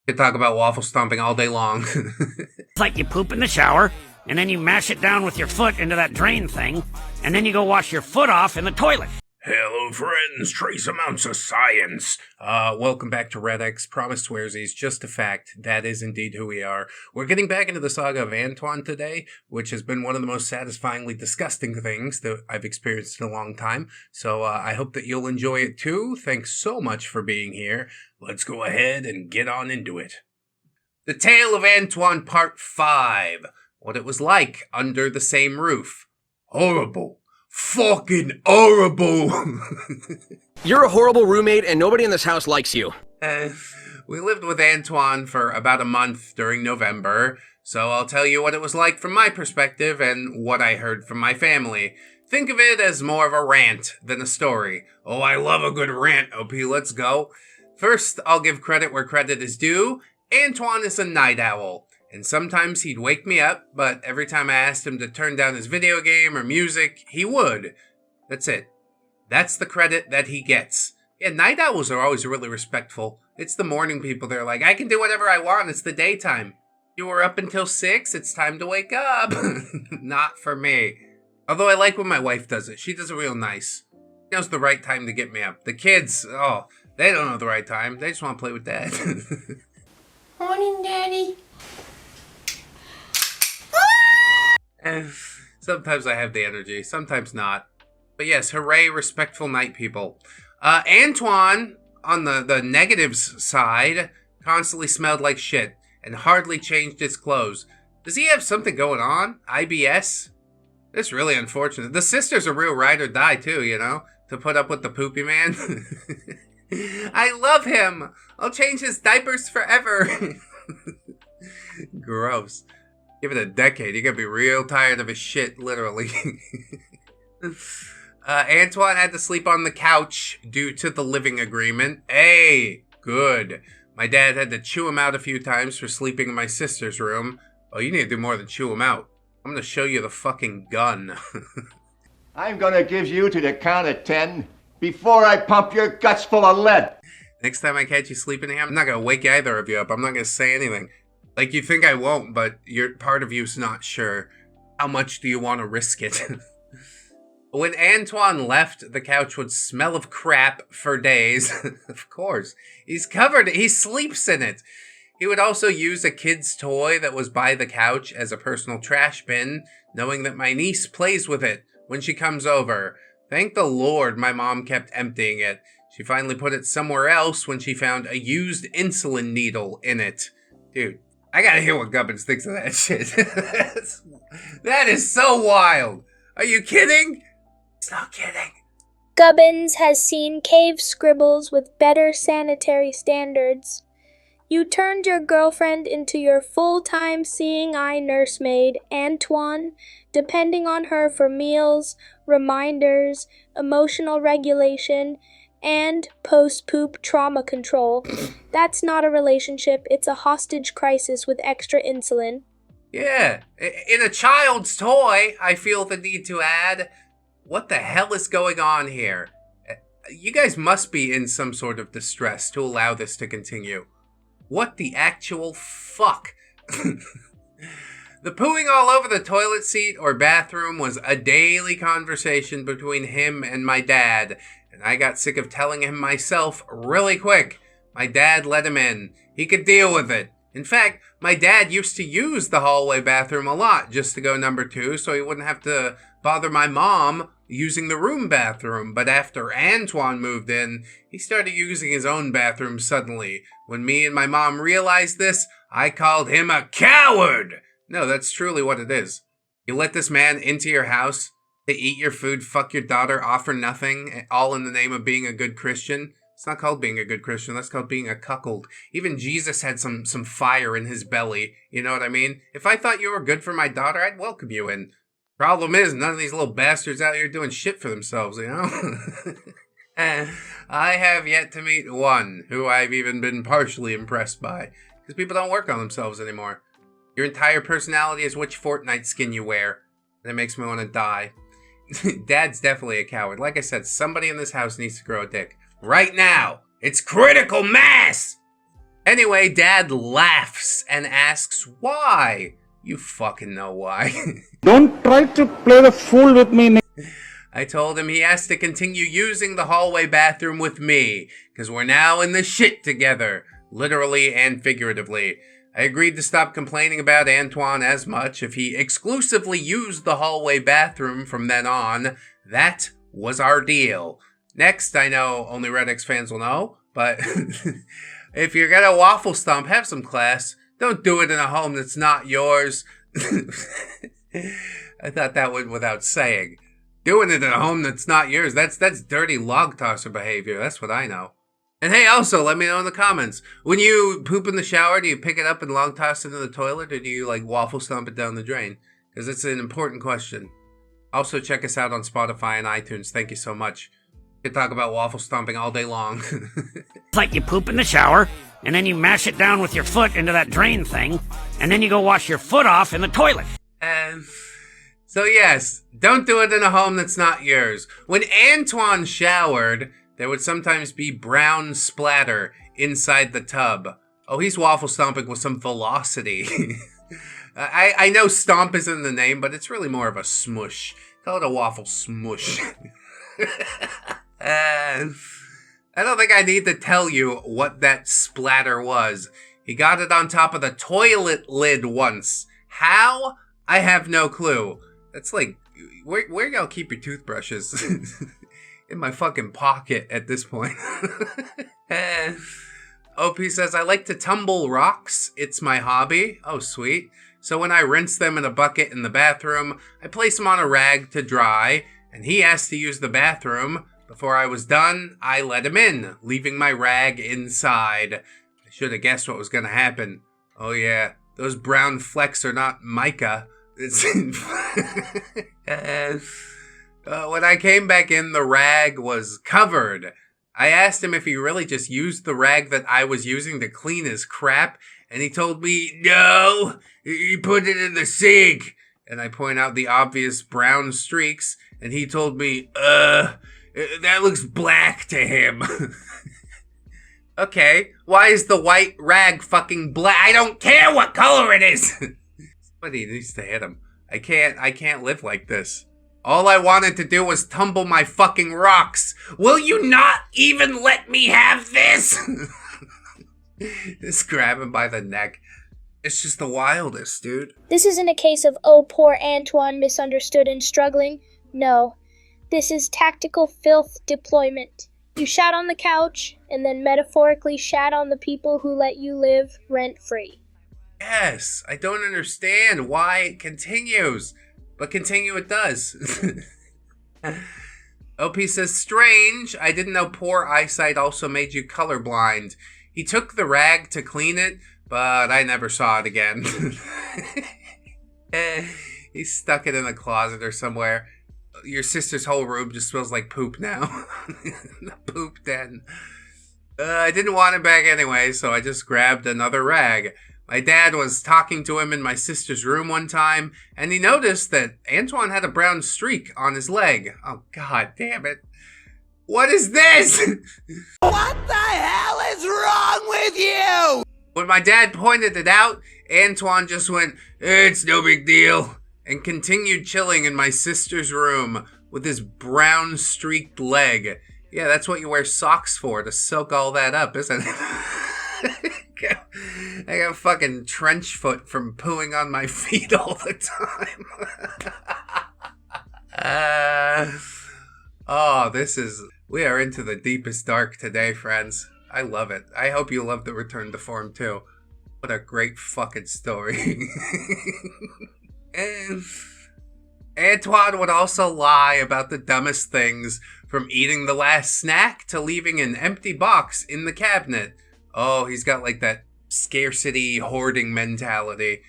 Could talk about waffle-stomping all day long. It's like you poop in the shower, and then you mash it down with your foot into that drain thing, and then you go wash your foot off in the toilet. Hello friends, trace amounts of science. Welcome back to ReddX. Promise swearsies, just a fact. That is indeed who we are. We're getting back into the saga of Antoine today, which has been one of the most satisfyingly disgusting things that I've experienced in a long time. So I hope that you'll enjoy it too. Thanks so much for being here. Let's go ahead and get on into it. The Tale of Antoine Part 5. What it was like under the same roof. Horrible. Fucking horrible. You're a horrible roommate and nobody in this house likes you. We lived with Antoine for about a month during November, so I'll tell you what it was like from my perspective and what I heard from my family. Think of it as more of a rant than a story. Oh, I love a good rant, OP, let's go. First, I'll give credit where credit is due. Antoine is a night owl. And sometimes he'd wake me up, but every time I asked him to turn down his video game or music, he would. That's it. That's the credit that he gets. Yeah, night owls are always really respectful. It's the morning people. They're like, I can do whatever I want. It's the daytime. You were up until 6. It's time to wake up. Not for me. Although I like when my wife does it. She does it real nice. She knows the right time to get me up. The kids, oh, they don't know the right time. They just want to play with Dad. Morning, Daddy. Sometimes I have the energy, sometimes not. But yes, hooray, respectful night people. Antoine, on the negatives side, constantly smelled like shit and hardly changed his clothes. Does he have something going on? IBS? It's really unfortunate. The sister's a real ride or die too, you know, to put up with the poopy man. I love him. I'll change his diapers forever. Gross. Give it a decade, you're gonna be real tired of his shit, literally. Antoine had to sleep on the couch due to the living agreement. Hey, good. My dad had to chew him out a few times for sleeping in my sister's room. Oh, you need to do more than chew him out. I'm gonna show you the fucking gun. I'm gonna give you to the count of 10 before I pump your guts full of lead. Next time I catch you sleeping here, I'm not gonna wake either of you up. I'm not gonna say anything. Like, you think I won't, but part of you's not sure. How much do you want to risk it? When Antoine left, the couch would smell of crap for days. Of course. He's covered. He sleeps in it. He would also use a kid's toy that was by the couch as a personal trash bin, knowing that my niece plays with it when she comes over. Thank the Lord my mom kept emptying it. She finally put it somewhere else when she found a used insulin needle in it. Dude. I gotta hear what Gubbins thinks of that shit. That is so wild. Are you kidding? It's not kidding. Gubbins has seen cave scribbles with better sanitary standards. You turned your girlfriend into your full-time seeing-eye nursemaid, Antoine, depending on her for meals, reminders, emotional regulation, and post-poop trauma control. That's not a relationship, it's a hostage crisis with extra insulin. Yeah, in a child's toy, I feel the need to add, what the hell is going on here? You guys must be in some sort of distress to allow this to continue. What the actual fuck? The pooing all over the toilet seat or bathroom was a daily conversation between him and my dad, and I got sick of telling him myself really quick. My dad let him in. He could deal with it. In fact, my dad used to use the hallway bathroom a lot just to go number 2 so he wouldn't have to bother my mom using the room bathroom. But after Antoine moved in, he started using his own bathroom suddenly. When me and my mom realized this, I called him a coward. No, that's truly what it is. You let this man into your house to eat your food, fuck your daughter, offer nothing, all in the name of being a good Christian. It's not called being a good Christian, that's called being a cuckold. Even Jesus had some fire in his belly, you know what I mean? If I thought you were good for my daughter, I'd welcome you in. Problem is, none of these little bastards out here doing shit for themselves, you know? I have yet to meet one who I've even been partially impressed by, because people don't work on themselves anymore. Your entire personality is which Fortnite skin you wear. That makes me want to die. Dad's definitely a coward. Like I said, somebody in this house needs to grow a dick. Right now! It's critical mass! Anyway, Dad laughs and asks why. You fucking know why. Don't try to play the fool with me, Nick. I told him he has to continue using the hallway bathroom with me, because we're now in the shit together, literally and figuratively. I agreed to stop complaining about Antoine as much if he exclusively used the hallway bathroom from then on. That was our deal. Next, I know only ReddX fans will know, but if you're gonna waffle stomp, have some class. Don't do it in a home that's not yours. I thought that went without saying. Doing it in a home that's not yours, that's dirty log tosser behavior. That's what I know. And hey, also, let me know in the comments. When you poop in the shower, do you pick it up and log toss it into the toilet, or do you, like, waffle stomp it down the drain? Because it's an important question. Also, check us out on Spotify and iTunes. Thank you so much. We could talk about waffle stomping all day long. It's like you poop in the shower, and then you mash it down with your foot into that drain thing, and then you go wash your foot off in the toilet. So yes, don't do it in a home that's not yours. When Antoine showered, there would sometimes be brown splatter inside the tub. Oh, he's waffle stomping with some velocity. I know stomp isn't in the name, but it's really more of a smush. Call it a waffle smush. I don't think I need to tell you what that splatter was. He got it on top of the toilet lid once. How? I have no clue. That's like, where y'all keep your toothbrushes? In my fucking pocket at this point. OP says, I like to tumble rocks. It's my hobby. Oh, sweet. So when I rinse them in a bucket in the bathroom, I place them on a rag to dry, and he asked to use the bathroom. Before I was done, I let him in, leaving my rag inside. I should have guessed what was going to happen. Oh yeah, those brown flecks are not mica. It's when I came back in, the rag was covered. I asked him if he really just used the rag that I was using to clean his crap, and he told me, no, he put it in the sink. And I point out the obvious brown streaks, and he told me, that looks black to him. Okay, why is the white rag fucking black? I don't care what color it is. Somebody needs to hit him. I can't live like this. All I wanted to do was tumble my fucking rocks. Will you not even let me have this? Just grab him by the neck. It's just the wildest, dude. This isn't a case of, oh, poor Antoine misunderstood and struggling. No. This is tactical filth deployment. You shat on the couch, and then metaphorically shat on the people who let you live rent-free. Yes, I don't understand why it continues. But continue it does. OP says, strange. I didn't know poor eyesight also made you colorblind. He took the rag to clean it, but I never saw it again. He stuck it in a closet or somewhere. Your sister's whole room just smells like poop now. The poop den. I didn't want it back anyway, so I just grabbed another rag. My dad was talking to him in my sister's room one time, and he noticed that Antoine had a brown streak on his leg. Oh, god damn it. What is this? What the hell is wrong with you? When my dad pointed it out, Antoine just went, it's no big deal, and continued chilling in my sister's room with his brown streaked leg. Yeah, that's what you wear socks for, to soak all that up, isn't it? I got fucking trench foot from pooing on my feet all the time. We are into the deepest dark today, friends. I love it. I hope you love the return to form too. What a great fucking story. And Antoine would also lie about the dumbest things, from eating the last snack to leaving an empty box in the cabinet. Oh, he's got like that scarcity hoarding mentality.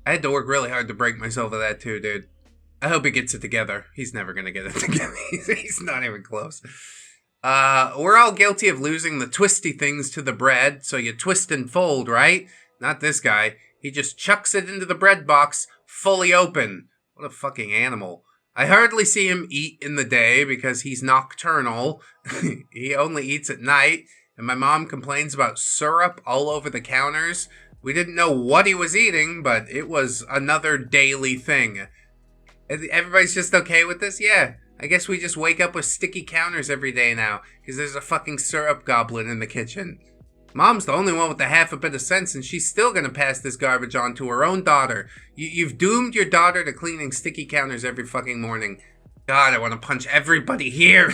I had to work really hard to break myself of that too, dude. I hope he gets it together. He's never gonna get it together. He's not even close. We're all guilty of losing the twisty things to the bread, so you twist and fold, right? Not this guy. He just chucks it into the bread box, fully open. What a fucking animal. I hardly see him eat in the day because he's nocturnal. He only eats at night. and my mom complains about syrup all over the counters. We didn't know what he was eating, but it was another daily thing. Everybody's just okay with this? Yeah. I guess we just wake up with sticky counters every day now, because there's a fucking syrup goblin in the kitchen. Mom's the only one with a half a bit of sense, and she's still gonna pass this garbage on to her own daughter. You've doomed your daughter to cleaning sticky counters every fucking morning. God, I want to punch everybody here.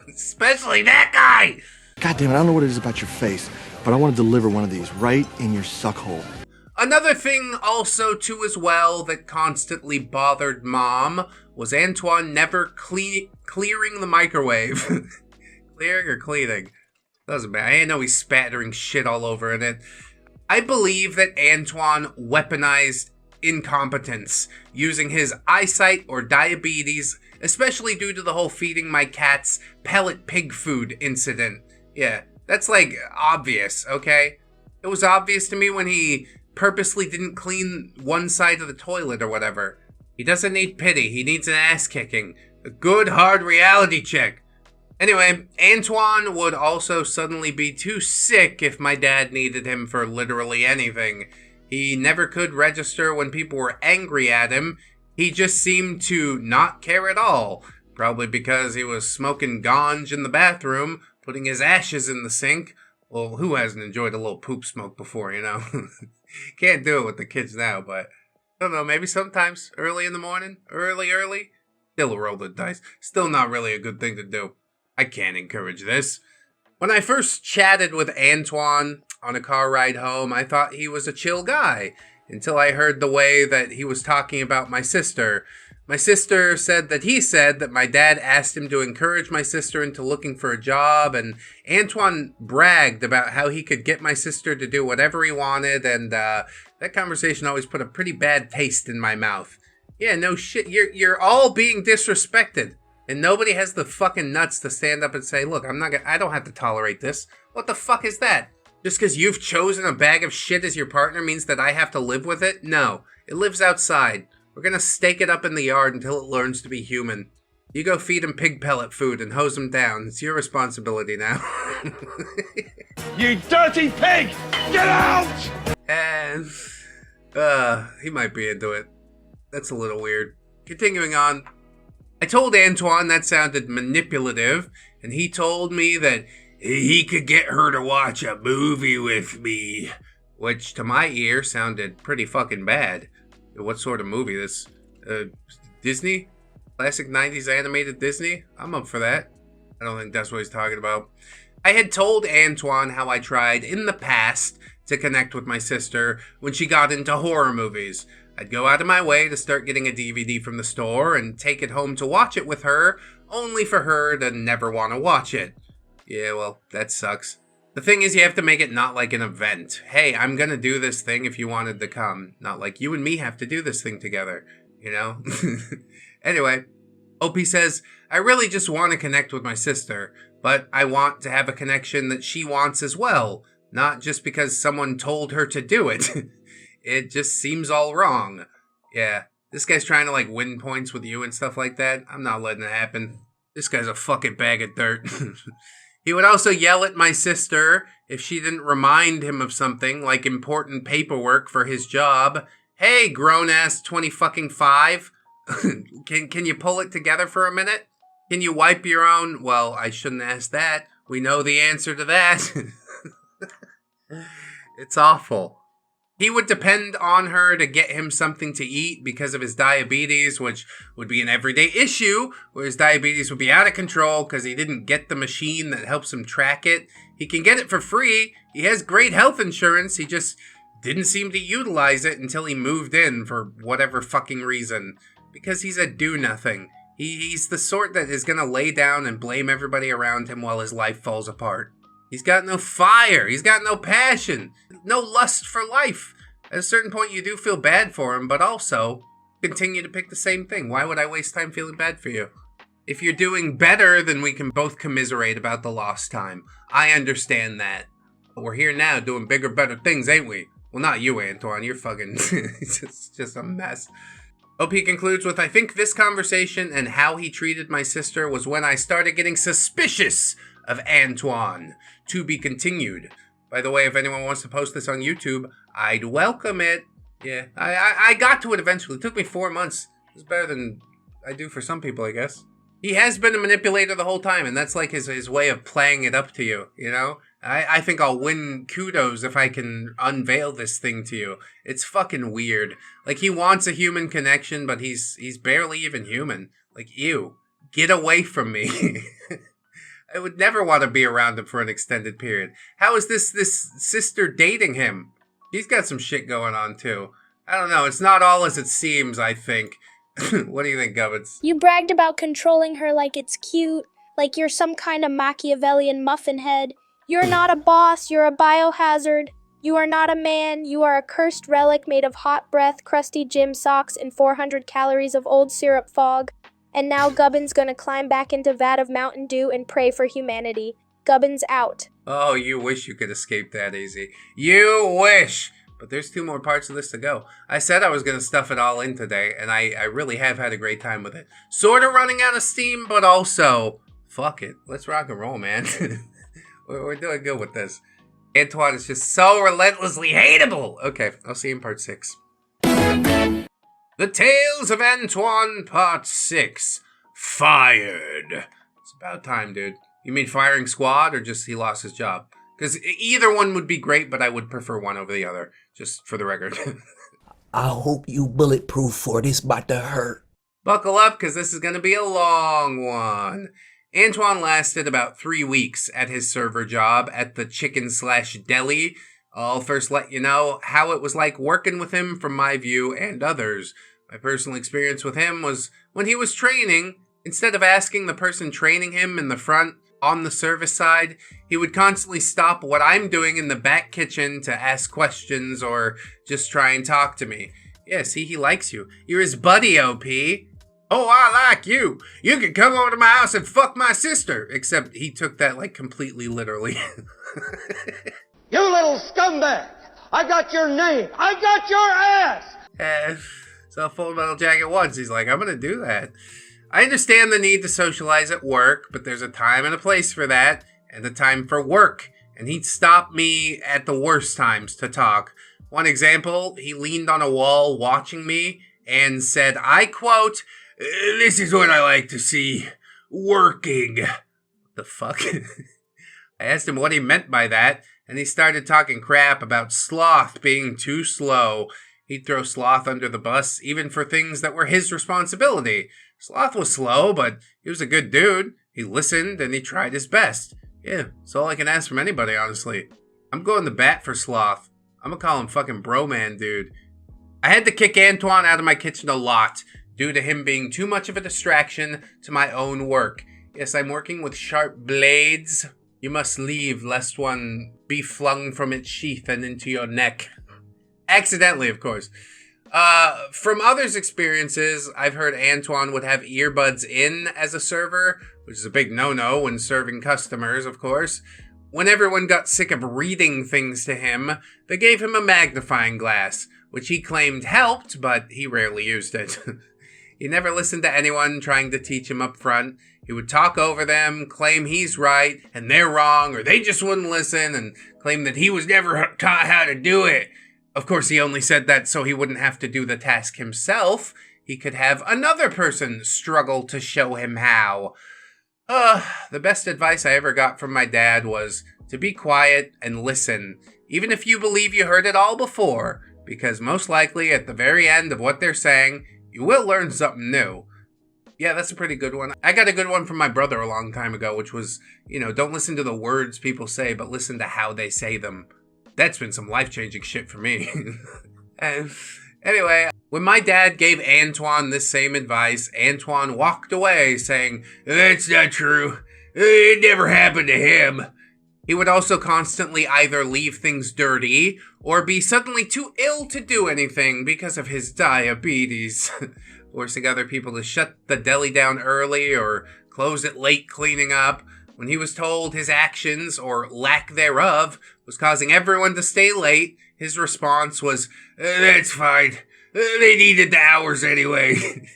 Especially that guy! God damn it, I don't know what it is about your face, but I want to deliver one of these right in your suckhole. Another thing also too as well that constantly bothered Mom was Antoine never clearing the microwave. Clearing or cleaning? Doesn't matter. I didn't know he's spattering shit all over in it. I believe that Antoine weaponized incompetence, using his eyesight or diabetes, especially due to the whole feeding my cats pellet pig food incident. Yeah, that's like obvious, okay? It was obvious to me when he purposely didn't clean one side of the toilet or whatever. He doesn't need pity, he needs an ass kicking. A good hard reality check. Anyway, Antoine would also suddenly be too sick if my dad needed him for literally anything. He never could register when people were angry at him. He just seemed to not care at all. Probably because he was smoking ganj in the bathroom, putting his ashes in the sink. Well, who hasn't enjoyed a little poop smoke before, you know? Can't do it with the kids now, but I don't know, maybe sometimes early in the morning, early. Still a roll the dice. Still not really a good thing to do. I can't encourage this. When I first chatted with Antoine on a car ride home, I thought he was a chill guy, until I heard the way that he was talking about my sister. My sister said that my dad asked him to encourage my sister into looking for a job, and Antoine bragged about how he could get my sister to do whatever he wanted, and that conversation always put a pretty bad taste in my mouth. Yeah, no shit, you're all being disrespected. And nobody has the fucking nuts to stand up and say, look, I don't have to tolerate this. What the fuck is that? Just because you've chosen a bag of shit as your partner means that I have to live with it? No, it lives outside. We're gonna stake it up in the yard until it learns to be human. You go feed him pig pellet food and hose him down. It's your responsibility now. You dirty pig! Get out! And, he might be into it. That's a little weird. Continuing on. I told Antoine that sounded manipulative, and he told me that he could get her to watch a movie with me, which to my ear sounded pretty fucking bad. What sort of movie this? Disney? Classic 90s animated Disney? I'm up for that. I don't think that's what he's talking about. I had told Antoine how I tried in the past to connect with my sister when she got into horror movies. I'd go out of my way to start getting a DVD from the store and take it home to watch it with her, only for her to never want to watch it. Yeah, well, that sucks. The thing is, you have to make it not like an event. Hey, I'm gonna do this thing if you wanted to come. Not like you and me have to do this thing together, you know? Anyway, OP says, I really just want to connect with my sister, but I want to have a connection that she wants as well, not just because someone told her to do it. It just seems all wrong. Yeah, this guy's trying to like win points with you and stuff like that. I'm not letting it happen. This guy's a fucking bag of dirt. He would also yell at my sister if she didn't remind him of something like important paperwork for his job. Hey, grown-ass 20-fucking-5. Can you pull it together for a minute? Can you wipe your own? Well, I shouldn't ask that. We know the answer to that. It's awful. He would depend on her to get him something to eat because of his diabetes, which would be an everyday issue, where his diabetes would be out of control because he didn't get the machine that helps him track it. He can get it for free. He has great health insurance. He just didn't seem to utilize it until he moved in for whatever fucking reason. Because he's a do-nothing. He's the sort that is going to lay down and blame everybody around him while his life falls apart. He's got no fire. He's got no passion. No lust for life. At a certain point, you do feel bad for him, but also continue to pick the same thing. Why would I waste time feeling bad for you? If you're doing better, then we can both commiserate about the lost time. I understand that. But we're here now doing bigger, better things, ain't we? Well, not you, Antoine. You're fucking... it's just a mess. OP concludes with, I think this conversation and how he treated my sister was when I started getting suspicious of Antoine. To be continued. By the way, if anyone wants to post this on YouTube, I'd welcome it. Yeah, I got to it eventually. It took me 4 months. It's better than I do for some people, I guess. He has been a manipulator the whole time, and that's like his way of playing it up to you, you know? I think I'll win kudos if I can unveil this thing to you. It's fucking weird. Like, he wants a human connection, but he's barely even human. Like, ew. Get away from me. I would never want to be around him for an extended period. How is this sister dating him? He's got some shit going on, too. I don't know. It's not all as it seems, I think. What do you think, Gubbins? You bragged about controlling her like it's cute, like you're some kind of Machiavellian muffin head. You're not a boss, you're a biohazard. You are not a man, you are a cursed relic made of hot breath, crusty gym socks, and 400 calories of old syrup fog. And now Gubbins gonna climb back into vat of Mountain Dew and pray for humanity. Gubbins out. Oh, you wish you could escape that easy. You wish! But there's 2 more parts of this to go. I said I was going to stuff it all in today, and I really have had a great time with it. Sort of running out of steam, but also, fuck it. Let's rock and roll, man. We're doing good with this. Antoine is just so relentlessly hateable. Okay, I'll see you in part 6. The Tales of Antoine, part 6. Fired. It's about time, dude. You mean firing squad, or just he lost his job? Because either one would be great, but I would prefer one over the other, just for the record. I hope you bulletproof for this about to hurt. Buckle up, because this is going to be a long one. Antoine lasted about 3 weeks at his server job at the chicken/deli. I'll first let you know how it was like working with him from my view and others. My personal experience with him was when he was training, instead of asking the person training him in the front, on the service side, he would constantly stop what I'm doing in the back kitchen to ask questions or just try and talk to me. Yeah, see, he likes you. You're his buddy, OP. Oh, I like you. You can come over to my house and fuck my sister. Except he took that, like, completely literally. You little scumbag! I got your name! I got your ass! So Full Metal Jacket once, he's like, I'm gonna do that. I understand the need to socialize at work, but there's a time and a place for that, and a time for work, and he'd stop me at the worst times to talk. One example, he leaned on a wall watching me and said, I quote, "This is what I like to see, working." What the fuck? I asked him what he meant by that, and he started talking crap about sloth being too slow. He'd throw sloth under the bus, even for things that were his responsibility. Sloth was slow, but he was a good dude. He listened, and he tried his best. Yeah, that's all I can ask from anybody, honestly. I'm going to bat for Sloth. I'm gonna call him fucking bro man, dude. I had to kick Antoine out of my kitchen a lot, due to him being too much of a distraction to my own work. Yes, I'm working with sharp blades. You must leave, lest one be flung from its sheath and into your neck. Accidentally, of course. From others' experiences, I've heard Antoine would have earbuds in as a server, which is a big no-no when serving customers, of course. When everyone got sick of reading things to him, they gave him a magnifying glass, which he claimed helped, but he rarely used it. He never listened to anyone trying to teach him up front. He would talk over them, claim he's right and they're wrong, or they just wouldn't listen, and claim that he was never taught how to do it. Of course, he only said that so he wouldn't have to do the task himself. He could have another person struggle to show him how. The best advice I ever got from my dad was to be quiet and listen, even if you believe you heard it all before, because most likely at the very end of what they're saying, you will learn something new. Yeah, that's a pretty good one. I got a good one from my brother a long time ago, which was, don't listen to the words people say, but listen to how they say them. That's been some life-changing shit for me. And anyway, when my dad gave Antoine this same advice, Antoine walked away saying, "That's not true. It never happened to him." He would also constantly either leave things dirty or be suddenly too ill to do anything because of his diabetes, forcing other people to shut the deli down early or close it late cleaning up. When he was told his actions, or lack thereof, was causing everyone to stay late, his response was, "That's fine. They needed the hours anyway."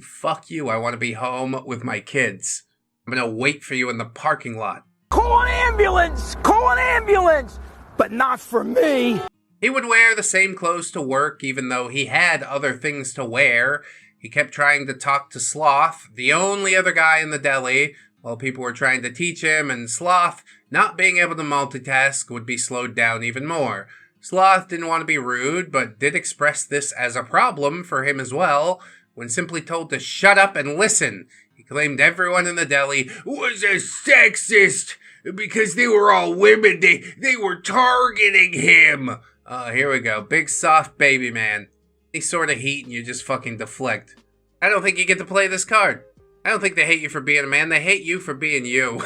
Fuck you, I want to be home with my kids. I'm gonna wait for you in the parking lot. Call an ambulance! Call an ambulance! But not for me! He would wear the same clothes to work even though he had other things to wear. He kept trying to talk to Sloth, the only other guy in the deli, while people were trying to teach him, and Sloth, not being able to multitask, would be slowed down even more. Sloth didn't want to be rude, but did express this as a problem for him as well, when simply told to shut up and listen. He claimed everyone in the deli was a sexist because they were all women. They were targeting him. Here we go. Big soft baby man. Any sort of heat and you just fucking deflect. I don't think you get to play this card. I don't think they hate you for being a man. They hate you for being you.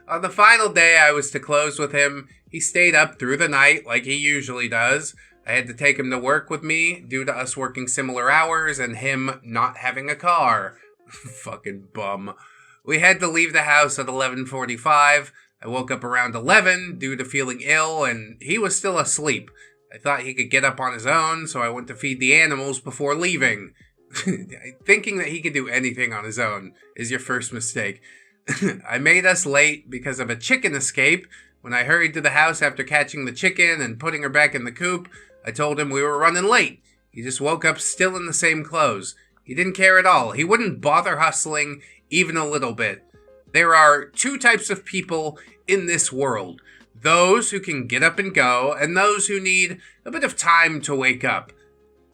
On the final day I was to close with him, he stayed up through the night like he usually does. I had to take him to work with me due to us working similar hours and him not having a car. Fucking bum. We had to leave the house at 11:45. I woke up around 11 due to feeling ill, and he was still asleep. I thought he could get up on his own, so I went to feed the animals before leaving. Thinking that he could do anything on his own is your first mistake. I made us late because of a chicken escape. When I hurried to the house after catching the chicken and putting her back in the coop, I told him we were running late. He just woke up still in the same clothes. He didn't care at all. He wouldn't bother hustling even a little bit. There are two types of people in this world. Those who can get up and go, and those who need a bit of time to wake up.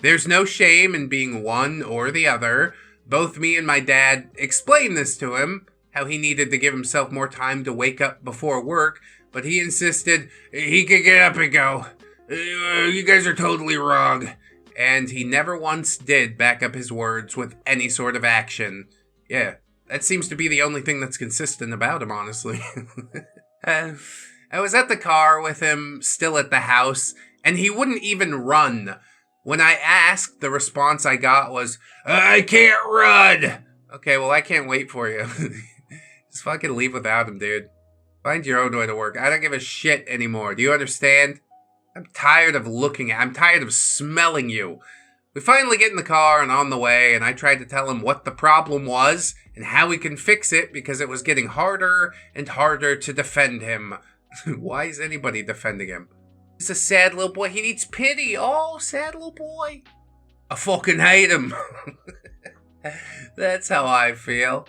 There's no shame in being one or the other. Both me and my dad explained this to him, how he needed to give himself more time to wake up before work, but he insisted he could get up and go. You guys are totally wrong. And he never once did back up his words with any sort of action. Yeah. That seems to be the only thing that's consistent about him, honestly. I was at the car with him, still at the house, and he wouldn't even run. When I asked, the response I got was, I can't run! Okay, well, I can't wait for you. Just fucking leave without him, dude. Find your own way to work. I don't give a shit anymore. Do you understand? I'm tired of I'm tired of smelling you. We finally get in the car and on the way, and I tried to tell him what the problem was and how we can fix it because it was getting harder and harder to defend him. Why is anybody defending him? He's a sad little boy. He needs pity. Oh, sad little boy. I fucking hate him. That's how I feel.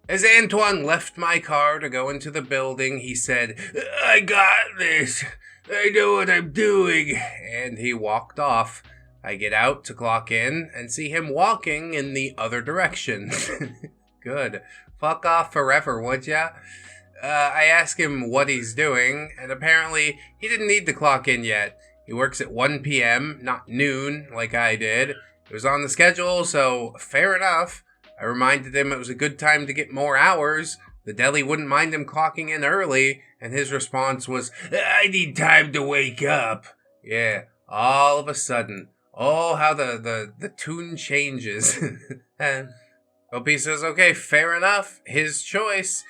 As Antoine left my car to go into the building, he said, I got this. I know what I'm doing. And he walked off. I get out to clock in and see him walking in the other direction. Good. Fuck off forever, would ya? I ask him what he's doing, and apparently he didn't need to clock in yet. He works at 1 p.m., not noon, like I did. It was on the schedule, so fair enough. I reminded him it was a good time to get more hours. The deli wouldn't mind him clocking in early, and his response was, I need time to wake up. Yeah, all of a sudden. Oh, how the tune changes. And Opie says, okay, fair enough, his choice.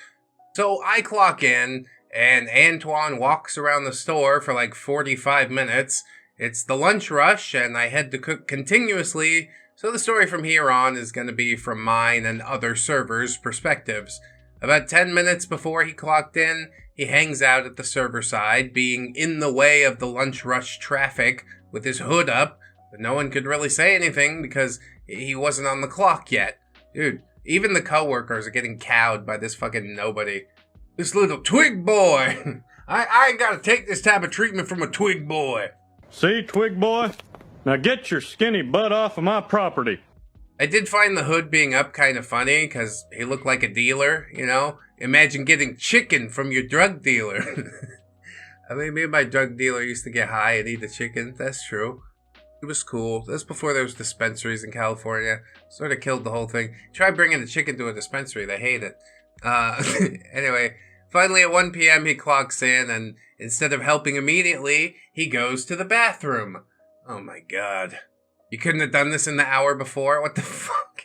So I clock in, and Antoine walks around the store for like 45 minutes. It's the lunch rush, and I had to cook continuously, so the story from here on is going to be from mine and other servers' perspectives. About 10 minutes before he clocked in, he hangs out at the server side, being in the way of the lunch rush traffic with his hood up, but no one could really say anything because he wasn't on the clock yet. Dude, even the coworkers are getting cowed by this fucking nobody. This little twig boy. I ain't gotta take this type of treatment from a twig boy. See, twig boy? Now get your skinny butt off of my property. I did find the hood being up kind of funny, because he looked like a dealer, you know? Imagine getting chicken from your drug dealer. I mean, me and my drug dealer used to get high and eat the chicken. That's true. It was cool. That's before there was dispensaries in California. Sort of killed the whole thing. Try bringing a chicken to a dispensary. They hate it. Anyway, finally at 1 p.m. he clocks in, and instead of helping immediately, he goes to the bathroom. Oh my god. You couldn't have done this in the hour before? What the fuck?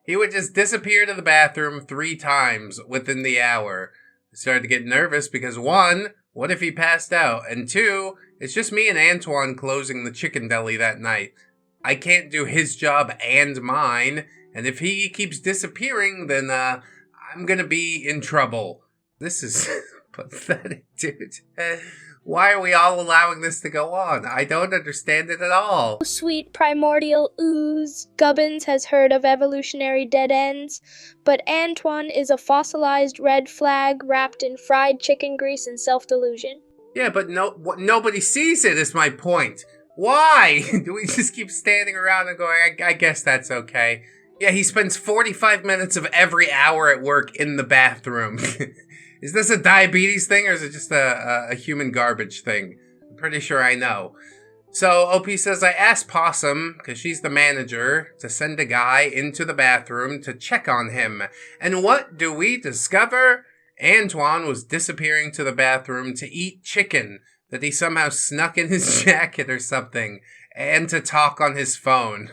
He would just disappear to the bathroom 3 times within the hour. I started to get nervous because 1, what if he passed out? And 2, it's just me and Antoine closing the chicken deli that night. I can't do his job and mine, and if he keeps disappearing, then I'm gonna be in trouble. This is pathetic, dude. Why are we all allowing this to go on? I don't understand it at all. Sweet primordial ooze. Gubbins has heard of evolutionary dead ends, but Antoine is a fossilized red flag wrapped in fried chicken grease and self-delusion. Yeah, but nobody sees it is my point. Why? Do we just keep standing around and going, I guess that's okay? Yeah, he spends 45 minutes of every hour at work in the bathroom. Is this a diabetes thing, or is it just a human garbage thing? I'm pretty sure I know. So OP says, I asked Possum, because she's the manager, to send a guy into the bathroom to check on him. And what do we discover? Antoine was disappearing to the bathroom to eat chicken that he somehow snuck in his jacket or something, and to talk on his phone.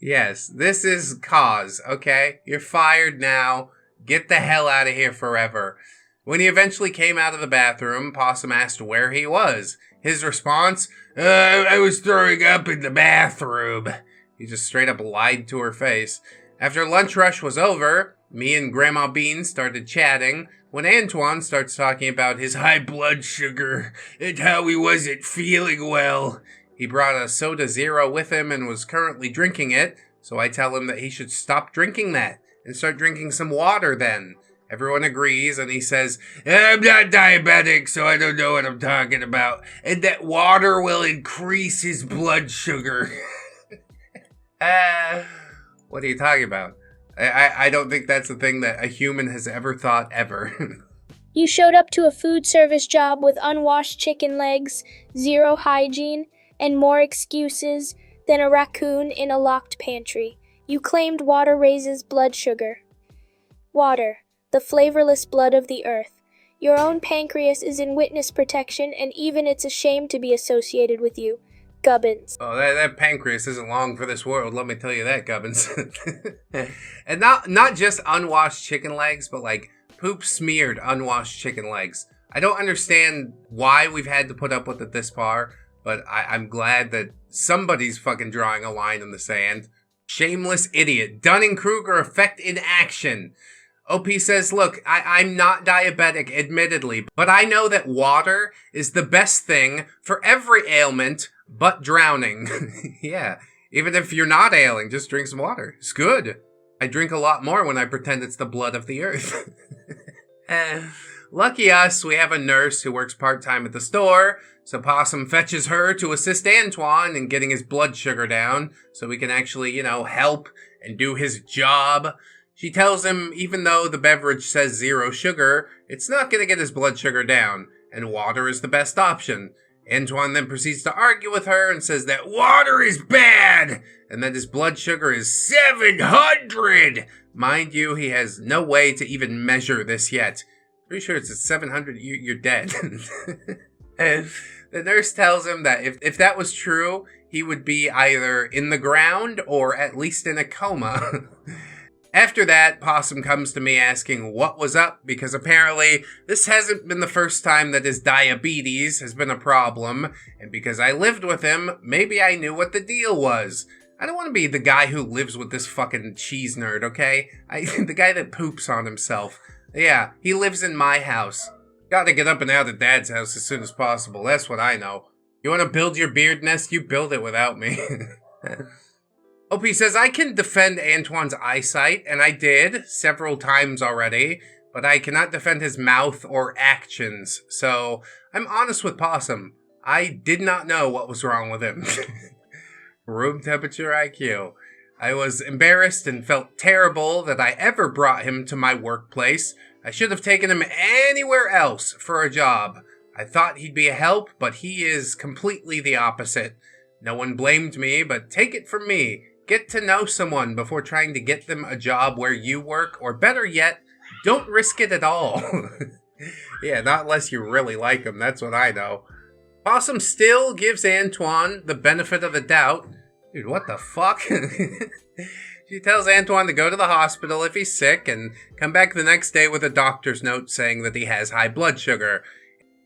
Yes, this is cause, okay? You're fired now. Get the hell out of here forever. When he eventually came out of the bathroom, Possum asked where he was. His response, I was throwing up in the bathroom. He just straight up lied to her face. After lunch rush was over, me and Grandma Bean started chatting when Antoine starts talking about his high blood sugar and how he wasn't feeling well. He brought a Soda Zero with him and was currently drinking it, so I tell him that he should stop drinking that and start drinking some water then. Everyone agrees, and he says, I'm not diabetic, so I don't know what I'm talking about, and that water will increase his blood sugar. What are you talking about? I don't think that's a thing that a human has ever thought ever. You showed up to a food service job with unwashed chicken legs, zero hygiene, and more excuses than a raccoon in a locked pantry. You claimed water raises blood sugar. Water, the flavorless blood of the earth. Your own pancreas is in witness protection, and even it's ashamed to be associated with you. Gubbins. Oh, that pancreas isn't long for this world, let me tell you that, Gubbins. And not just unwashed chicken legs, but like poop smeared unwashed chicken legs. I don't understand why we've had to put up with it this far, but I'm glad that somebody's fucking drawing a line in the sand. Shameless idiot. Dunning-Kruger effect in action. OP says, look, I'm not diabetic, admittedly, but I know that water is the best thing for every ailment but drowning. Yeah, even if you're not ailing, just drink some water. It's good. I drink a lot more when I pretend it's the blood of the earth. Lucky us, we have a nurse who works part-time at the store, so Possum fetches her to assist Antoine in getting his blood sugar down, so he can actually, help and do his job. She tells him even though the beverage says zero sugar, it's not going to get his blood sugar down, and water is the best option. Antoine then proceeds to argue with her and says that water is bad, and that his blood sugar is 700! Mind you, he has no way to even measure this yet. Pretty sure it's at 700, you're dead. And the nurse tells him that if that was true, he would be either in the ground or at least in a coma. After that, Possum comes to me asking what was up, because apparently this hasn't been the first time that his diabetes has been a problem, and because I lived with him, maybe I knew what the deal was. I don't want to be the guy who lives with this fucking cheese nerd, okay? The guy that poops on himself. Yeah, he lives in my house. Gotta get up and out of Dad's house as soon as possible, that's what I know. You want to build your beard nest? You build it without me. OP says, I can defend Antoine's eyesight, and I did several times already, but I cannot defend his mouth or actions, so I'm honest with Possum. I did not know what was wrong with him. Room temperature IQ. I was embarrassed and felt terrible that I ever brought him to my workplace. I should have taken him anywhere else for a job. I thought he'd be a help, but he is completely the opposite. No one blamed me, but take it from me. Get to know someone before trying to get them a job where you work, or better yet, don't risk it at all. Yeah, not unless you really like him, that's what I know. Possum still gives Antoine the benefit of the doubt. Dude, what the fuck? She tells Antoine to go to the hospital if he's sick and come back the next day with a doctor's note saying that he has high blood sugar.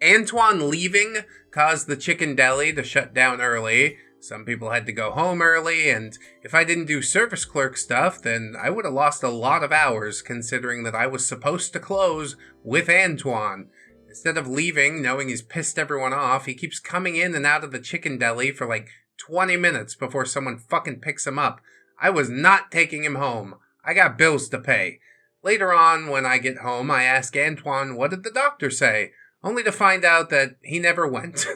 Antoine leaving caused the chicken deli to shut down early, Some people had to go home early, and if I didn't do service clerk stuff, then I would have lost a lot of hours, considering that I was supposed to close with Antoine. Instead of leaving, knowing he's pissed everyone off, he keeps coming in and out of the chicken deli for like 20 minutes before someone fucking picks him up. I was not taking him home. I got bills to pay. Later on, when I get home, I ask Antoine, what did the doctor say? Only to find out that he never went.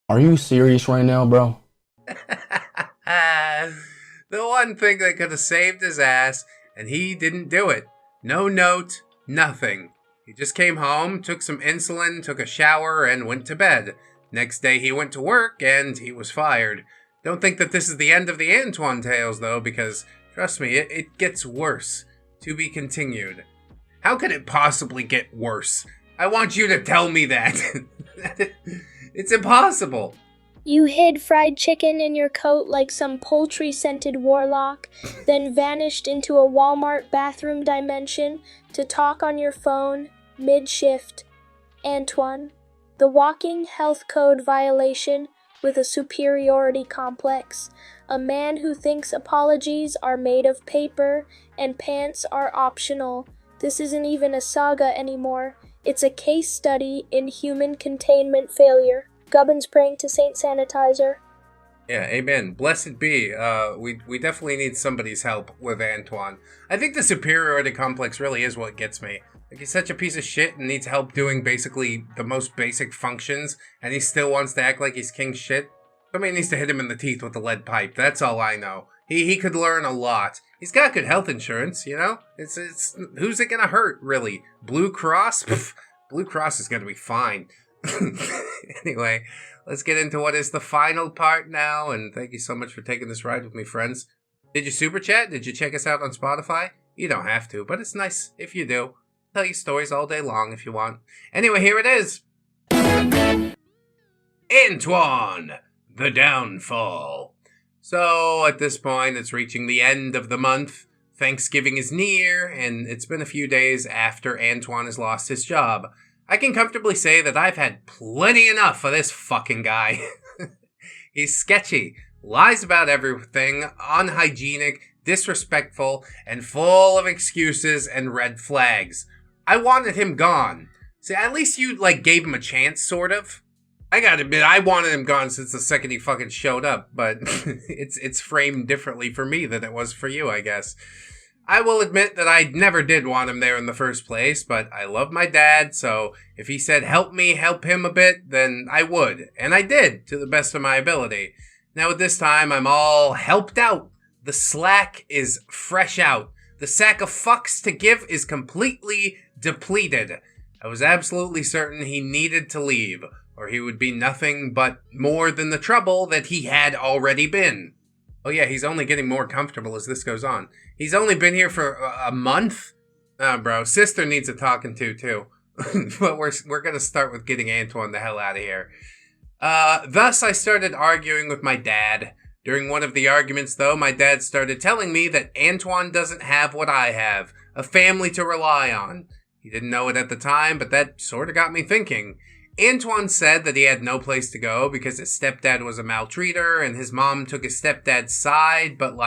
Are you serious right now, bro? The one thing that could have saved his ass, and he didn't do it. No note, nothing. He just came home, took some insulin, took a shower, and went to bed. Next day he went to work, and he was fired. Don't think that this is the end of the Antoine tales, though, because, trust me, it gets worse. To be continued. How could it possibly get worse? I want you to tell me that. It's impossible. You hid fried chicken in your coat like some poultry-scented warlock, then vanished into a Walmart bathroom dimension to talk on your phone, mid-shift. Antoine, the walking health code violation with a superiority complex, a man who thinks apologies are made of paper and pants are optional. This isn't even a saga anymore. It's a case study in human containment failure. Gubbins praying to Saint Sanitizer. Yeah, amen. Blessed be. We definitely need somebody's help with Antoine. I think the superiority complex really is what gets me. Like, he's such a piece of shit and needs help doing basically the most basic functions, and he still wants to act like he's king shit. Somebody needs to hit him in the teeth with the lead pipe. That's all I know. He could learn a lot. He's got good health insurance, you know? It's who's it gonna hurt, really? Blue Cross? Pff, Blue Cross is gonna be fine. Anyway, let's get into what is the final part now, and thank you so much for taking this ride with me, friends. Did you super chat? Did you check us out on Spotify? You don't have to, but it's nice if you do. Tell you stories all day long if you want. Anyway, here it is. Antoine, the Downfall. So, at this point, it's reaching the end of the month. Thanksgiving is near, and it's been a few days after Antoine has lost his job. I can comfortably say that I've had plenty enough of this fucking guy. He's sketchy, lies about everything, unhygienic, disrespectful, and full of excuses and red flags. I wanted him gone. See, at least you, gave him a chance, sort of. I gotta admit, I wanted him gone since the second he fucking showed up, but it's framed differently for me than it was for you, I guess. I will admit that I never did want him there in the first place, but I love my dad, so if he said help me help him a bit, then I would. And I did, to the best of my ability. Now at this time, I'm all helped out. The slack is fresh out. The sack of fucks to give is completely depleted. I was absolutely certain he needed to leave, or he would be nothing but more than the trouble that he had already been. Oh yeah, he's only getting more comfortable as this goes on. He's only been here for a month? Oh, bro, sister needs a talking to, too. But we're going to start with getting Antoine the hell out of here. Thus, I started arguing with my dad. During one of the arguments, though, my dad started telling me that Antoine doesn't have what I have, a family to rely on. He didn't know it at the time, but that sort of got me thinking. Antoine said that he had no place to go because his stepdad was a maltreater and his mom took his stepdad's side, but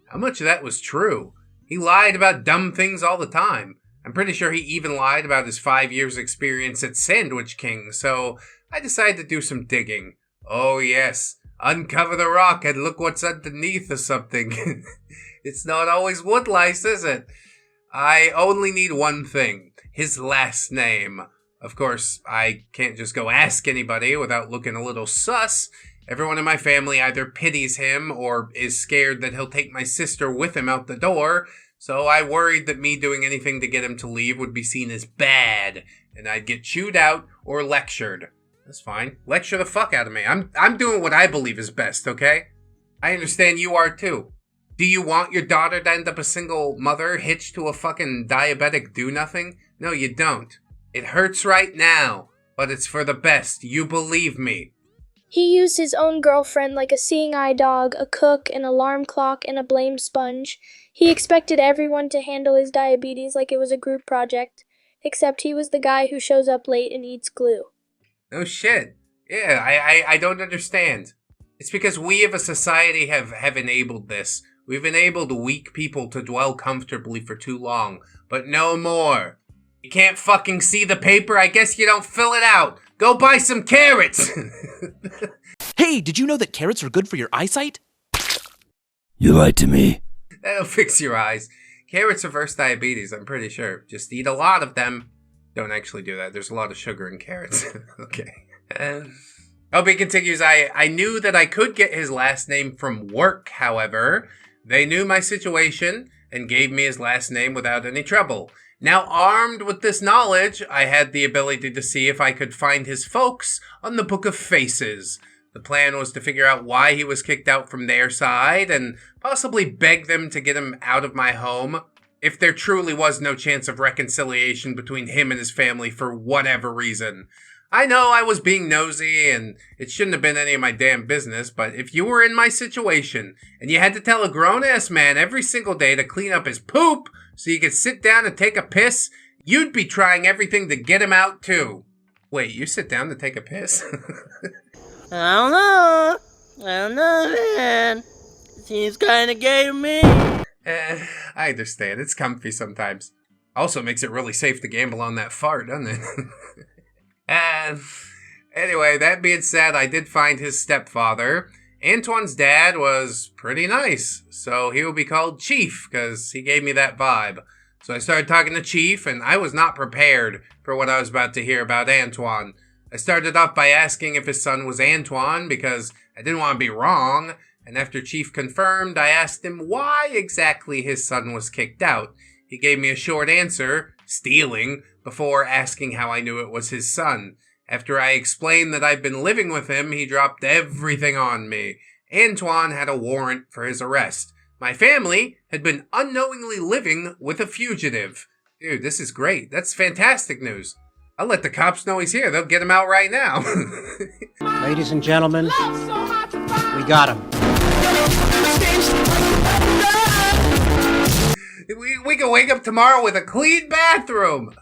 how much of that was true? He lied about dumb things all the time. I'm pretty sure he even lied about his 5 years experience at Sandwich King, so I decided to do some digging. Oh yes, uncover the rock and look what's underneath or something. It's not always wood lice, is it? I only need one thing, his last name. Of course, I can't just go ask anybody without looking a little sus. Everyone in my family either pities him or is scared that he'll take my sister with him out the door, so I worried that me doing anything to get him to leave would be seen as bad, and I'd get chewed out or lectured. That's fine. Lecture the fuck out of me. I'm doing what I believe is best, okay? I understand you are too. Do you want your daughter to end up a single mother hitched to a fucking diabetic do-nothing? No, you don't. It hurts right now, but it's for the best. You believe me. He used his own girlfriend like a seeing-eye dog, a cook, an alarm clock, and a blame sponge. He expected everyone to handle his diabetes like it was a group project, except he was the guy who shows up late and eats glue. No shit. Yeah, I don't understand. It's because we as a society have enabled this. We've enabled weak people to dwell comfortably for too long, but no more. You can't fucking see the paper? I guess you don't fill it out. Go buy some carrots! Hey, did you know that carrots are good for your eyesight? You lied to me. That'll fix your eyes. Carrots reverse diabetes, I'm pretty sure. Just eat a lot of them. Don't actually do that. There's a lot of sugar in carrots. Okay. He continues, I knew that I could get his last name from work, however. They knew my situation and gave me his last name without any trouble. Now, armed with this knowledge, I had the ability to see if I could find his folks on the Book of Faces. The plan was to figure out why he was kicked out from their side and possibly beg them to get him out of my home if there truly was no chance of reconciliation between him and his family for whatever reason. I know I was being nosy and it shouldn't have been any of my damn business, but if you were in my situation and you had to tell a grown-ass man every single day to clean up his poop so you could sit down and take a piss, you'd be trying everything to get him out too. Wait, you sit down to take a piss? I don't know, man. Seems kinda gay to me. I understand. It's comfy sometimes. Also makes it really safe to gamble on that fart, doesn't it? Anyway, that being said, I did find his stepfather. Antoine's dad was pretty nice, so he will be called Chief, because he gave me that vibe. So I started talking to Chief, and I was not prepared for what I was about to hear about Antoine. I started off by asking if his son was Antoine, because I didn't want to be wrong, and after Chief confirmed, I asked him why exactly his son was kicked out. He gave me a short answer, stealing, before asking how I knew it was his son. After I explained that I'd been living with him, he dropped everything on me. Antoine had a warrant for his arrest. My family had been unknowingly living with a fugitive. Dude, this is great. That's fantastic news. I'll let the cops know he's here. They'll get him out right now. Ladies and gentlemen, we got him. We can wake up tomorrow with a clean bathroom.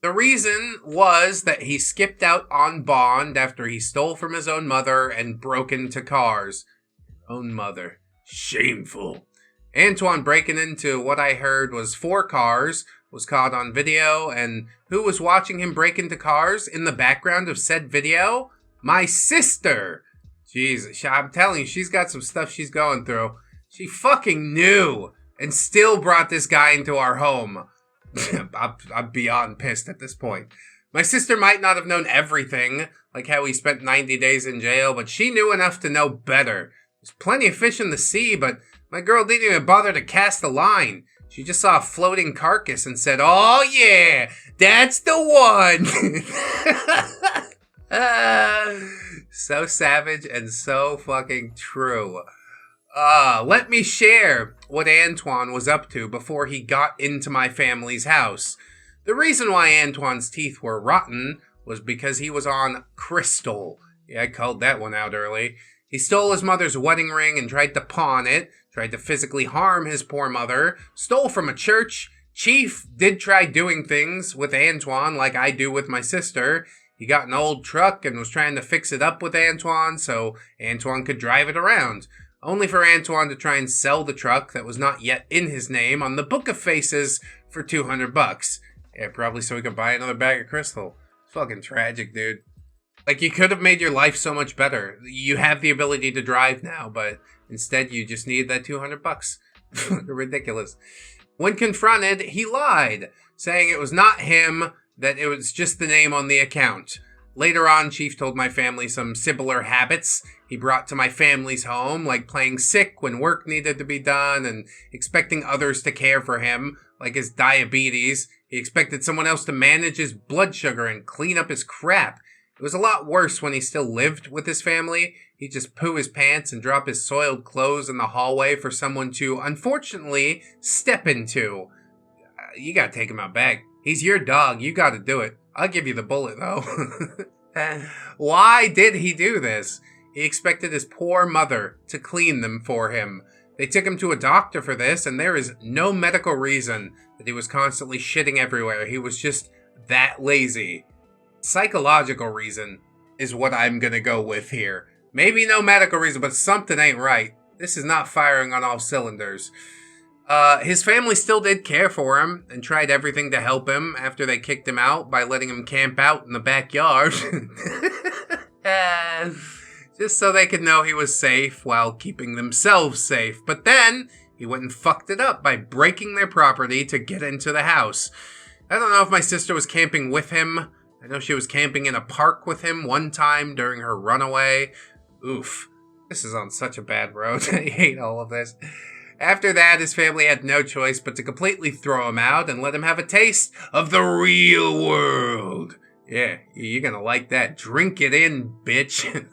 The reason was that he skipped out on bond after he stole from his own mother and broke into cars. Your own mother. Shameful. Antoine breaking into what I heard was 4 cars, was caught on video, and who was watching him break into cars in the background of said video? My sister! Jesus, I'm telling you, she's got some stuff she's going through. She fucking knew and still brought this guy into our home. I'm beyond pissed at this point. My sister might not have known everything, like how he spent 90 days in jail, but she knew enough to know better. There's plenty of fish in the sea, but my girl didn't even bother to cast a line. She just saw a floating carcass and said, "Oh yeah, that's the one." So savage and so fucking true. Let me share what Antoine was up to before he got into my family's house. The reason why Antoine's teeth were rotten was because he was on crystal. Yeah, I called that one out early. He stole his mother's wedding ring and tried to pawn it, tried to physically harm his poor mother, stole from a church. Chief did try doing things with Antoine like I do with my sister. He got an old truck and was trying to fix it up with Antoine so Antoine could drive it around. Only for Antoine to try and sell the truck that was not yet in his name on the Book of Faces for $200. Yeah, probably so he could buy another bag of crystal. Fucking tragic, dude. Like, you could have made your life so much better. You have the ability to drive now, but instead you just need that $200. Ridiculous. When confronted, he lied, saying it was not him, that it was just the name on the account. Later on, Chief told my family some similar habits he brought to my family's home, like playing sick when work needed to be done and expecting others to care for him, like his diabetes. He expected someone else to manage his blood sugar and clean up his crap. It was a lot worse when he still lived with his family. He'd just poo his pants and drop his soiled clothes in the hallway for someone to, unfortunately, step into. You gotta take him out back. He's your dog. You gotta do it. I'll give you the bullet, though. Why did he do this? He expected his poor mother to clean them for him. They took him to a doctor for this, and there is no medical reason that he was constantly shitting everywhere. He was just that lazy. Psychological reason is what I'm gonna go with here. Maybe no medical reason, but something ain't right. This is not firing on all cylinders. His family still did care for him and tried everything to help him after they kicked him out by letting him camp out in the backyard. Just so they could know he was safe while keeping themselves safe. But then he went and fucked it up by breaking their property to get into the house. I don't know if my sister was camping with him. I know she was camping in a park with him one time during her runaway. Oof. This is on such a bad road. I hate all of this. After that, his family had no choice but to completely throw him out and let him have a taste of the real world. Yeah, you're gonna like that. Drink it in, bitch.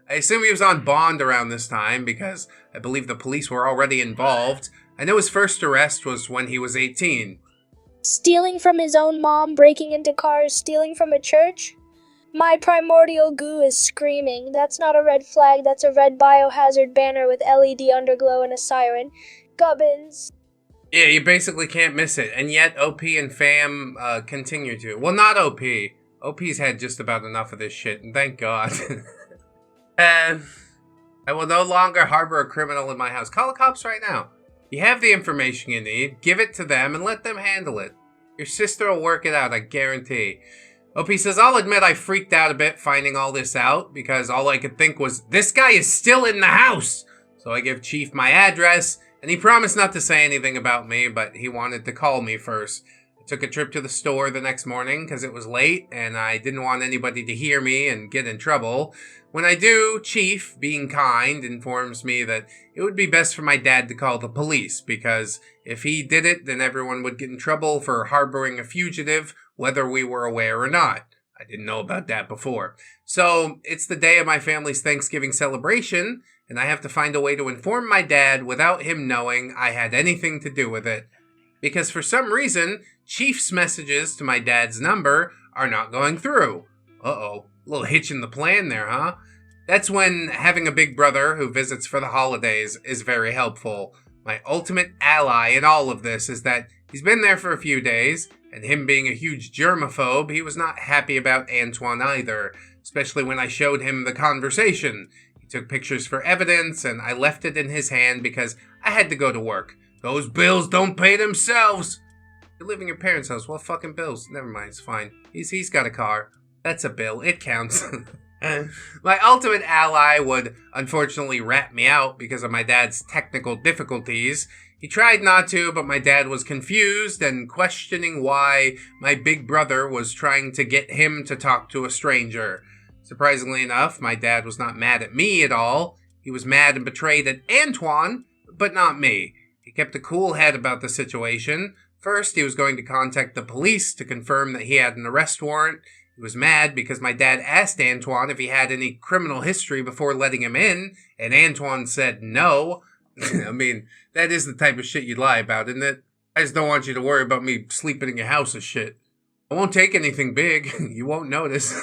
I assume he was on bond around this time because I believe the police were already involved. I know his first arrest was when he was 18. Stealing from his own mom, breaking into cars, stealing from a church? My primordial goo is screaming. That's not a red flag, that's a red biohazard banner with LED underglow and a siren. Gubbins. Yeah, you basically can't miss it. And yet OP and fam continue to. Well, not OP. OP's had just about enough of this shit, and thank God. And I will no longer harbor a criminal in my house. Call the cops right now. You have the information you need. Give it to them and let them handle it. Your sister will work it out, I guarantee. OP says, I'll admit I freaked out a bit finding all this out because all I could think was, this guy is still in the house. So I give Chief my address and he promised not to say anything about me, but he wanted to call me first. I took a trip to the store the next morning because it was late and I didn't want anybody to hear me and get in trouble. When I do, Chief, being kind, informs me that it would be best for my dad to call the police because if he did it, then everyone would get in trouble for harboring a fugitive, whether we were aware or not. I didn't know about that before. So it's the day of my family's Thanksgiving celebration, and I have to find a way to inform my dad without him knowing I had anything to do with it. Because for some reason, Chief's messages to my dad's number are not going through. Uh-oh, a little hitch in the plan there, huh? That's when having a big brother who visits for the holidays is very helpful. My ultimate ally in all of this is that he's been there for a few days, and him being a huge germaphobe, he was not happy about Antoine either, especially when I showed him the conversation. He took pictures for evidence, and I left it in his hand because I had to go to work. Those bills don't pay themselves. You live in your parents' house. What fucking bills? Never mind, it's fine. He's got a car. That's a bill. It counts. My ultimate ally would unfortunately rat me out because of my dad's technical difficulties. He tried not to, but my dad was confused and questioning why my big brother was trying to get him to talk to a stranger. Surprisingly enough, my dad was not mad at me at all. He was mad and betrayed at Antoine, but not me. He kept a cool head about the situation. First, he was going to contact the police to confirm that he had an arrest warrant. He was mad because my dad asked Antoine if he had any criminal history before letting him in, and Antoine said no. I mean, that is the type of shit you'd lie about, isn't it? I just don't want you to worry about me sleeping in your house and shit. I won't take anything big. You won't notice.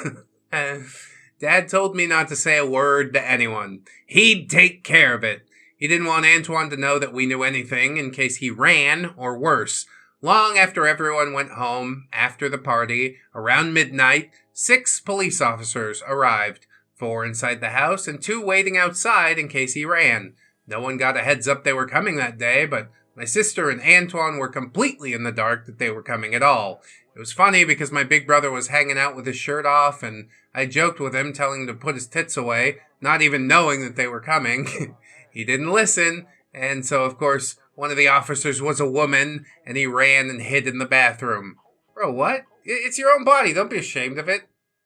Dad told me not to say a word to anyone. He'd take care of it. He didn't want Antoine to know that we knew anything in case he ran, or worse. Long after everyone went home, after the party, around midnight, 6 police officers arrived. 4 inside the house and 2 waiting outside in case he ran. No one got a heads up they were coming that day, but my sister and Antoine were completely in the dark that they were coming at all. It was funny because my big brother was hanging out with his shirt off, and I joked with him, telling him to put his tits away, not even knowing that they were coming. He didn't listen, and so, of course, one of the officers was a woman, and he ran and hid in the bathroom. Bro, what? It's your own body. Don't be ashamed of it.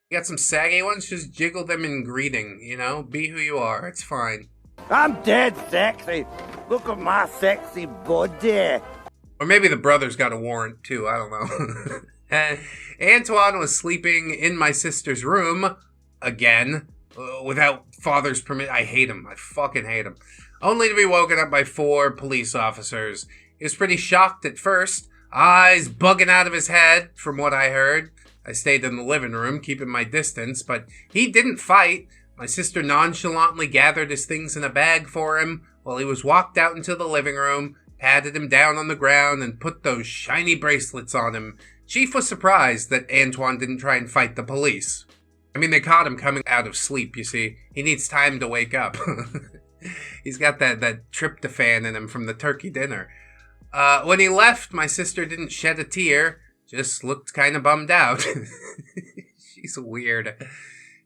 You got some saggy ones? Just jiggle them in greeting, you know? Be who you are. It's fine. I'm dead sexy. Look at my sexy body. Or maybe the brother's got a warrant, too. I don't know. Antoine was sleeping in my sister's room, again, without father's permission. I hate him. I fucking hate him. Only to be woken up by 4 police officers. He was pretty shocked at first, eyes bugging out of his head, from what I heard. I stayed in the living room, keeping my distance, but he didn't fight. My sister nonchalantly gathered his things in a bag for him while he was walked out into the living room, patted him down on the ground, and put those shiny bracelets on him. Chief was surprised that Antoine didn't try and fight the police. I mean, they caught him coming out of sleep, you see. He needs time to wake up. He's got that tryptophan in him from the turkey dinner. When he left, my sister didn't shed a tear, just looked kind of bummed out. She's weird.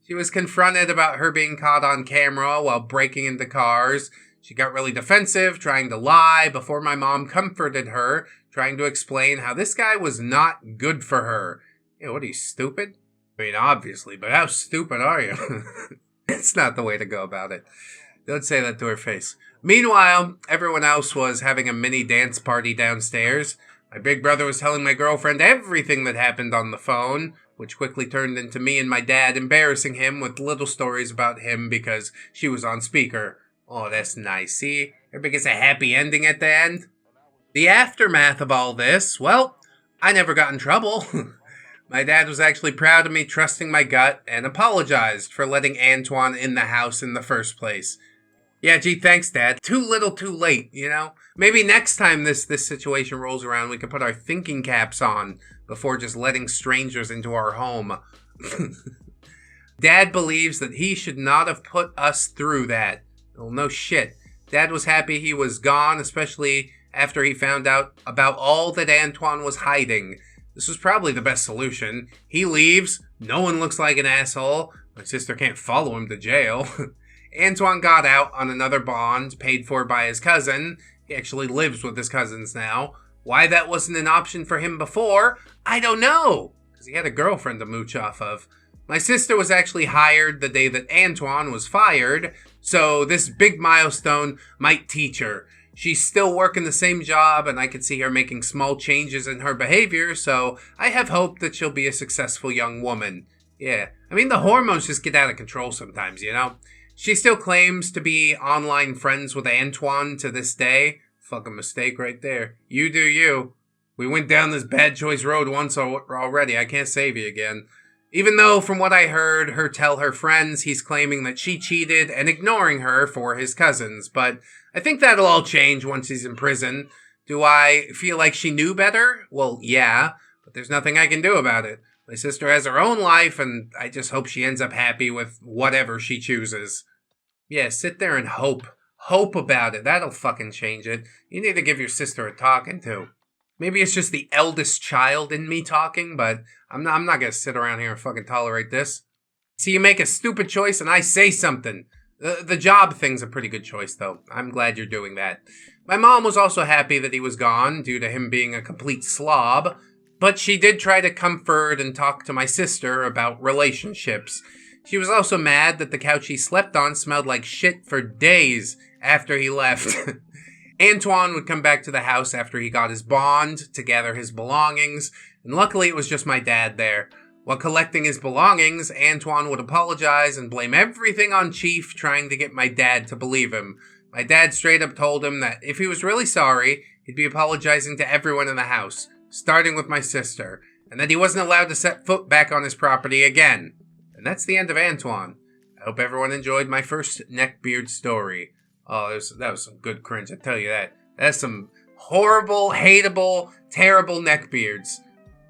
She was confronted about her being caught on camera while breaking into cars. She got really defensive, trying to lie, before my mom comforted her, trying to explain how this guy was not good for her. What are you, stupid? I mean, obviously, but how stupid are you? It's not the way to go about it. Don't say that to her face. Meanwhile, everyone else was having a mini dance party downstairs. My big brother was telling my girlfriend everything that happened on the phone, which quickly turned into me and my dad embarrassing him with little stories about him because she was on speaker. Oh, that's nice. See? Everybody gets a happy ending at the end. The aftermath of all this, well, I never got in trouble. My dad was actually proud of me trusting my gut and apologized for letting Antoine in the house in the first place. Yeah, gee, thanks, Dad. Too little, too late, you know? Maybe next time this situation rolls around, we can put our thinking caps on before just letting strangers into our home. Dad believes that he should not have put us through that. Well, no shit. Dad was happy he was gone, especially after he found out about all that Antoine was hiding. This was probably the best solution. He leaves, no one looks like an asshole, my sister can't follow him to jail. Antoine got out on another bond, paid for by his cousin. He actually lives with his cousins now. Why that wasn't an option for him before, I don't know, because he had a girlfriend to mooch off of. My sister was actually hired the day that Antoine was fired, so this big milestone might teach her. She's still working the same job, and I could see her making small changes in her behavior, so I have hope that she'll be a successful young woman. Yeah, I mean, the hormones just get out of control sometimes, you know? She still claims to be online friends with Antoine to this day. Fucking mistake right there. You do you. We went down this bad choice road once already. I can't save you again. Even though, from what I heard her tell her friends, he's claiming that she cheated and ignoring her for his cousins. But I think that'll all change once he's in prison. Do I feel like she knew better? Well, yeah, but there's nothing I can do about it. My sister has her own life, and I just hope she ends up happy with whatever she chooses. Yeah, sit there and hope. Hope about it. That'll fucking change it. You need to give your sister a talking to. Maybe it's just the eldest child in me talking, but I'm not gonna sit around here and fucking tolerate this. See, you make a stupid choice and I say something. The job thing's a pretty good choice, though. I'm glad you're doing that. My mom was also happy that he was gone due to him being a complete slob, but she did try to comfort and talk to my sister about relationships. She was also mad that the couch he slept on smelled like shit for days after he left. Antoine would come back to the house after he got his bond to gather his belongings, and luckily it was just my dad there. While collecting his belongings, Antoine would apologize and blame everything on Chief, trying to get my dad to believe him. My dad straight up told him that if he was really sorry, he'd be apologizing to everyone in the house, starting with my sister, and that he wasn't allowed to set foot back on his property again. And that's the end of Antoine. I hope everyone enjoyed my first Neckbeard story. Oh, that was some good cringe, I tell you that. That's some horrible, hateable, terrible Neckbeards.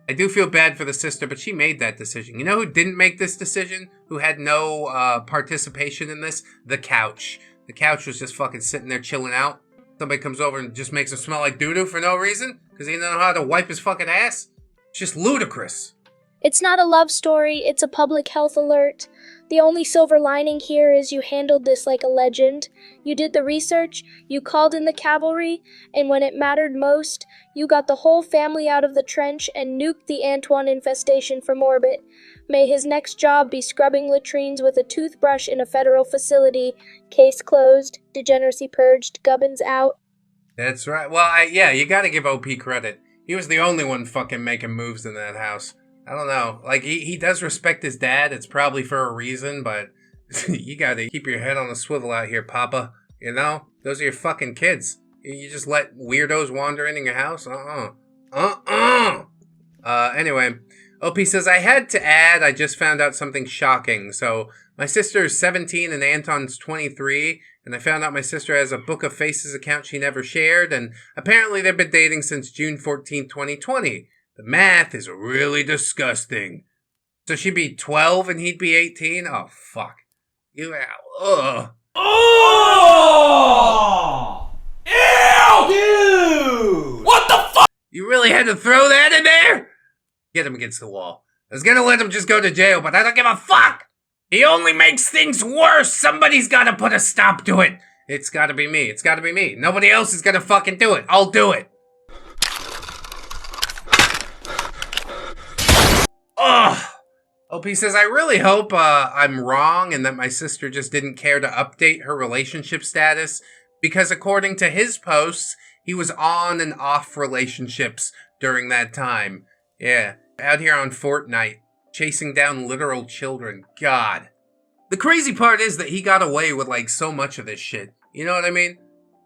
I do feel bad for the sister, but she made that decision. You know who didn't make this decision? Who had no participation in this? The couch. The couch was just fucking sitting there chilling out. Somebody comes over and just makes him smell like doo-doo for no reason? Because he didn't know how to wipe his fucking ass? It's just ludicrous. It's not a love story, it's a public health alert. The only silver lining here is you handled this like a legend. You did the research, you called in the cavalry, and when it mattered most, you got the whole family out of the trench and nuked the Antoine infestation from orbit. May his next job be scrubbing latrines with a toothbrush in a federal facility. Case closed, degeneracy purged, gubbins out. That's right. Well, yeah, you gotta give OP credit. He was the only one fucking making moves in that house. I don't know. Like, he does respect his dad. It's probably for a reason, but you gotta keep your head on a swivel out here, Papa. You know? Those are your fucking kids. You just let weirdos wander into your house? Anyway, OP says, I had to add, I just found out something shocking. So, my sister is 17 and Anton's 23, and I found out my sister has a Book of Faces account she never shared, and apparently they've been dating since June 14, 2020. The math is really disgusting. So she'd be 12 and he'd be 18? Oh, fuck. You, ugh. Oh! Ew! Dude! What the fuck? You really had to throw that in there? Get him against the wall. I was gonna let him just go to jail, but I don't give a fuck! He only makes things worse! Somebody's gotta put a stop to it! It's gotta be me. It's gotta be me. Nobody else is gonna fucking do it. I'll do it. Ugh! OP says, I really hope I'm wrong and that my sister just didn't care to update her relationship status, because according to his posts, he was on and off relationships during that time. Yeah, out here on Fortnite, chasing down literal children. God. The crazy part is that he got away with, like, so much of this shit. You know what I mean?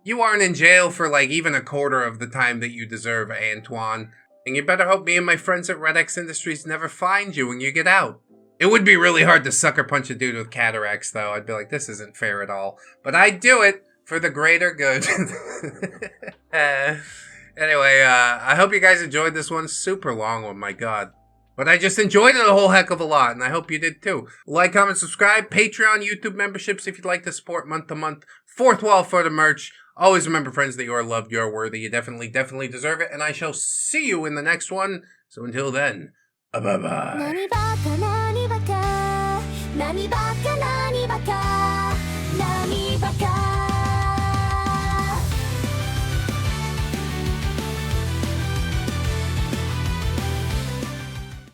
You aren't in jail for, like, even a quarter of the time that you deserve, Antoine. And you better hope me and my friends at ReddX Industries never find you when you get out. It would be really hard to sucker punch a dude with cataracts, though. I'd be like, this isn't fair at all. But I'd do it for the greater good. Anyway, I hope you guys enjoyed this one. Super long one, my god. But I just enjoyed it a whole heck of a lot, and I hope you did too. Like, comment, subscribe, Patreon, YouTube memberships if you'd like to support month to month. Fourth wall for the merch. Always remember, friends, that you are loved, you are worthy, you definitely deserve it, and I shall see you in the next one. So until then, bye-bye.